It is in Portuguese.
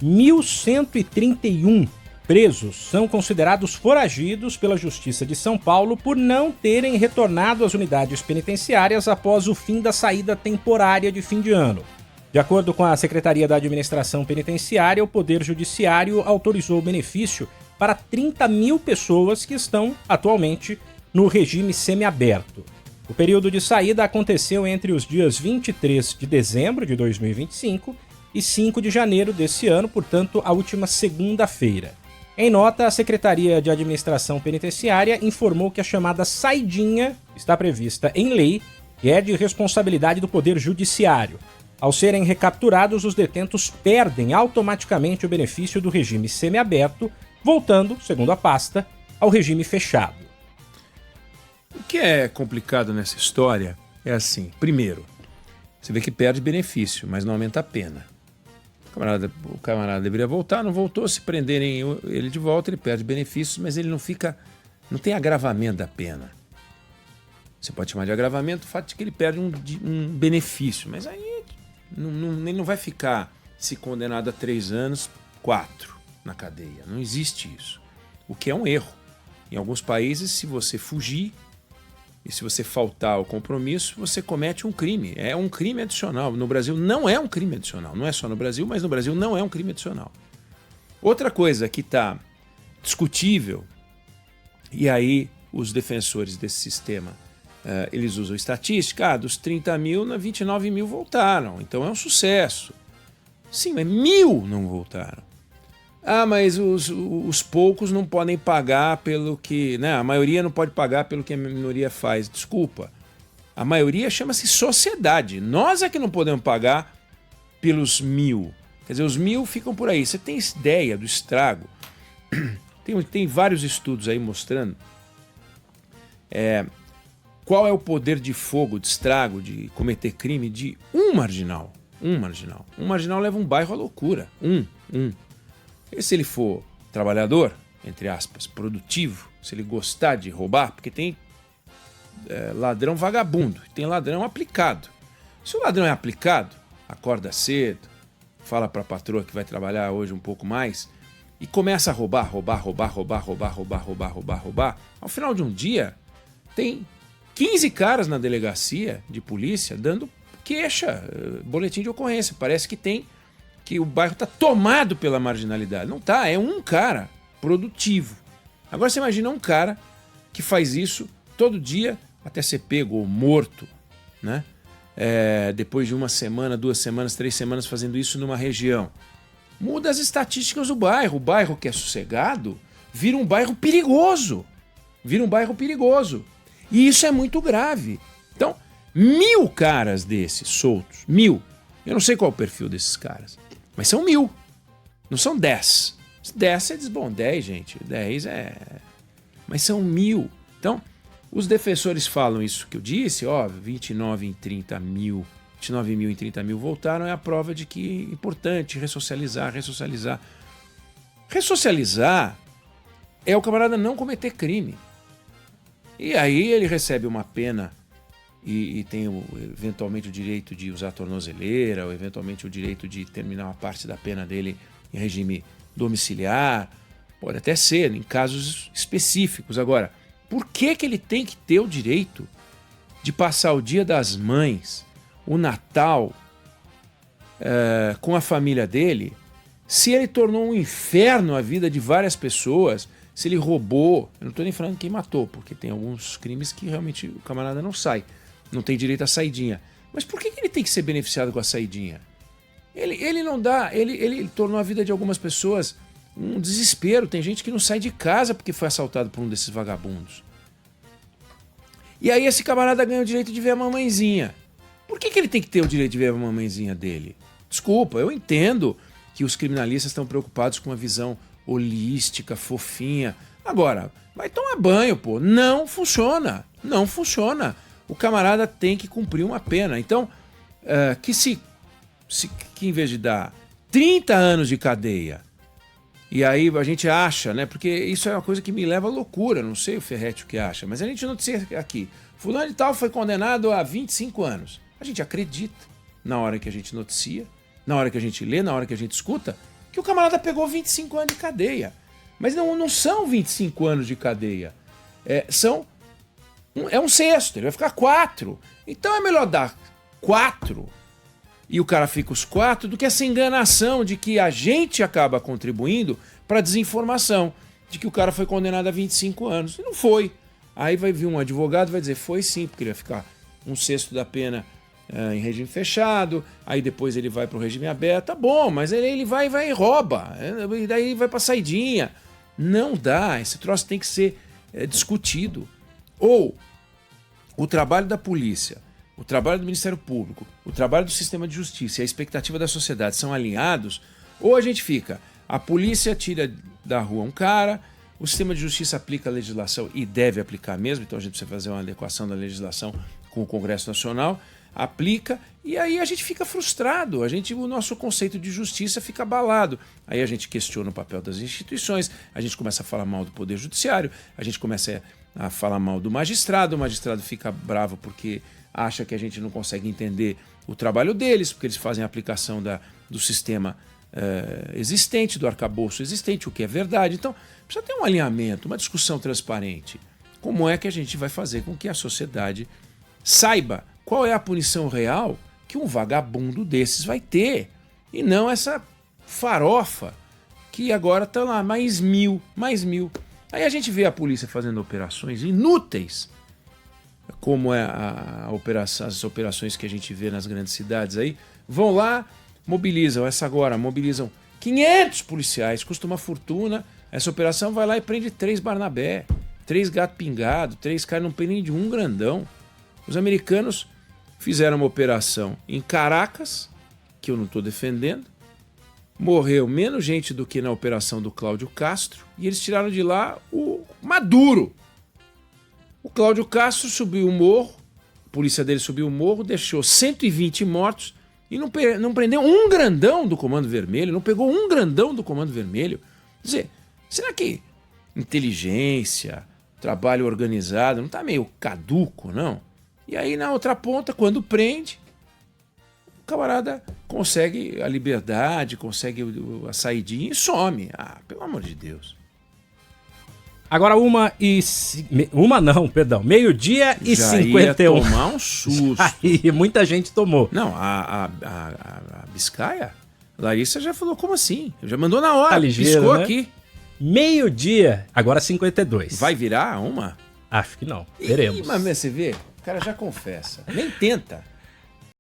1.131 presos são considerados foragidos pela Justiça de São Paulo por não terem retornado às unidades penitenciárias após o fim da saída temporária de fim de ano. De acordo com a Secretaria da Administração Penitenciária, o Poder Judiciário autorizou o benefício para 30 mil pessoas que estão atualmente no regime semiaberto. O período de saída aconteceu entre os dias 23 de dezembro de 2025 e 5 de janeiro desse ano, portanto, a última segunda-feira. Em nota, a Secretaria de Administração Penitenciária informou que a chamada saidinha está prevista em lei e é de responsabilidade do Poder Judiciário. Ao serem recapturados, os detentos perdem automaticamente o benefício do regime semiaberto, voltando, segundo a pasta, ao regime fechado. O que é complicado nessa história é assim: primeiro, você vê que perde benefício, mas não aumenta a pena. O camarada deveria voltar, não voltou. Se prenderem ele de volta, ele perde benefícios, mas ele não tem agravamento da pena. Você pode chamar de agravamento o fato de que ele perde um benefício, mas aí ele não vai ficar, se condenado a 3 anos, 4 na cadeia. Não existe isso. O que é um erro. Em alguns países, se você fugir e se você faltar ao compromisso, você comete um crime. É um crime adicional. No Brasil não é um crime adicional. Não é só no Brasil, mas no Brasil não é um crime adicional. Outra coisa que está discutível, e aí os defensores desse sistema, eles usam estatística, dos 30 mil, 29 mil voltaram. Então é um sucesso. Sim, mas 1.000 não voltaram. Mas os poucos não podem pagar pelo que... né? A maioria não pode pagar pelo que a minoria faz. Desculpa. A maioria chama-se sociedade. Nós é que não podemos pagar pelos 1.000. Quer dizer, os 1.000 ficam por aí. Você tem ideia do estrago? Tem vários estudos aí mostrando qual é o poder de fogo, de estrago, de cometer crime de um marginal. Um marginal leva um bairro à loucura. E se ele for trabalhador, entre aspas, produtivo, se ele gostar de roubar, porque tem ladrão vagabundo, tem ladrão aplicado. Se o ladrão é aplicado, acorda cedo, fala para a patroa que vai trabalhar hoje um pouco mais e começa a roubar. Ao final de um dia, tem 15 caras na delegacia de polícia dando queixa, boletim de ocorrência. Parece que o bairro está tomado pela marginalidade. Não está, é um cara produtivo. Agora você imagina um cara que faz isso todo dia até ser pego ou morto, né? Depois de 1 semana, 2 semanas, 3 semanas fazendo isso numa região. Muda as estatísticas do bairro. O bairro que é sossegado vira um bairro perigoso. E isso é muito grave. Então, 1.000 caras desses soltos, 1.000. Eu não sei qual é o perfil desses caras. Mas são 1.000, não são 10. 10 você diz, bom, 10, gente, 10 Mas são 1.000. Então, os defensores falam isso que eu disse, 29 em 30 mil, 29 mil em 30 mil voltaram, é a prova de que é importante ressocializar. Ressocializar é o camarada não cometer crime. E aí ele recebe uma pena e tem eventualmente o direito de usar tornozeleira, ou eventualmente o direito de terminar uma parte da pena dele em regime domiciliar. Pode até ser, em casos específicos. Agora, por que ele tem que ter o direito de passar o Dia das Mães, o Natal, com a família dele, se ele tornou um inferno a vida de várias pessoas, se ele roubou? Eu não estou nem falando quem matou, porque tem alguns crimes que realmente o camarada não sai. Não tem direito à saidinha. Mas por que ele tem que ser beneficiado com a saidinha? Ele não dá, ele tornou a vida de algumas pessoas um desespero. Tem gente que não sai de casa porque foi assaltado por um desses vagabundos. E aí esse camarada ganha o direito de ver a mamãezinha. Por que ele tem que ter o direito de ver a mamãezinha dele? Desculpa, eu entendo que os criminalistas estão preocupados com uma visão holística, fofinha. Agora, vai tomar banho, pô. Não funciona. O camarada tem que cumprir uma pena. Então, que em vez de dar 30 anos de cadeia, e aí a gente acha, né? Porque isso é uma coisa que me leva à loucura, não sei o Ferretti o que acha, mas a gente noticia aqui, fulano de tal foi condenado a 25 anos. A gente acredita na hora que a gente noticia, na hora que a gente lê, na hora que a gente escuta, que o camarada pegou 25 anos de cadeia. Mas não são 25 anos de cadeia. É um sexto, ele vai ficar 4. Então é melhor dar 4 e o cara fica os 4 do que essa enganação de que a gente acaba contribuindo para a desinformação de que o cara foi condenado a 25 anos. E não foi. Aí vai vir um advogado e vai dizer, foi sim, porque ele vai ficar um sexto da pena em regime fechado, aí depois ele vai para o regime aberto. Tá bom, mas ele vai e rouba, e daí vai para saidinha. Não dá, esse troço tem que ser discutido. Ou o trabalho da polícia, o trabalho do Ministério Público, o trabalho do sistema de justiça e a expectativa da sociedade são alinhados, ou a gente fica, a polícia tira da rua um cara, o sistema de justiça aplica a legislação e deve aplicar mesmo, então a gente precisa fazer uma adequação da legislação com o Congresso Nacional, aplica, e aí a gente fica frustrado, o nosso conceito de justiça fica abalado. Aí a gente questiona o papel das instituições, a gente começa a falar mal do Poder Judiciário, a gente começa a falar mal do magistrado, o magistrado fica bravo porque acha que a gente não consegue entender o trabalho deles, porque eles fazem a aplicação do sistema existente, do arcabouço existente, o que é verdade. Então, precisa ter um alinhamento, uma discussão transparente. Como é que a gente vai fazer com que a sociedade saiba qual é a punição real que um vagabundo desses vai ter? E não essa farofa que agora está lá, mais mil. Aí a gente vê a polícia fazendo operações inúteis, como é as operações que a gente vê nas grandes cidades aí. Vão lá, mobilizam 500 policiais, custa uma fortuna. Essa operação vai lá e prende 3 Barnabé, 3 gato pingado, 3 caras, não prendem de um grandão. Os americanos fizeram uma operação em Caracas, que eu não estou defendendo, morreu menos gente do que na operação do Cláudio Castro, e eles tiraram de lá o Maduro. O Cláudio Castro subiu o morro, a polícia dele subiu o morro, deixou 120 mortos e não prendeu um grandão do Comando Vermelho, não pegou um grandão do Comando Vermelho. Quer dizer, será que inteligência, trabalho organizado, não está meio caduco, não? E aí na outra ponta, quando prende, o camarada consegue a liberdade, consegue a saidinha e some. Ah, pelo amor de Deus. Agora meio-dia e 51. Ia tomar um susto. Aí muita gente tomou. Não, a Biscaia, Larissa já falou, como assim? Já mandou na hora, tá ligeiro, piscou, né? Aqui. Meio-dia, agora 52. Vai virar uma? Acho que não, veremos. Mas você vê, o cara já confessa, nem tenta.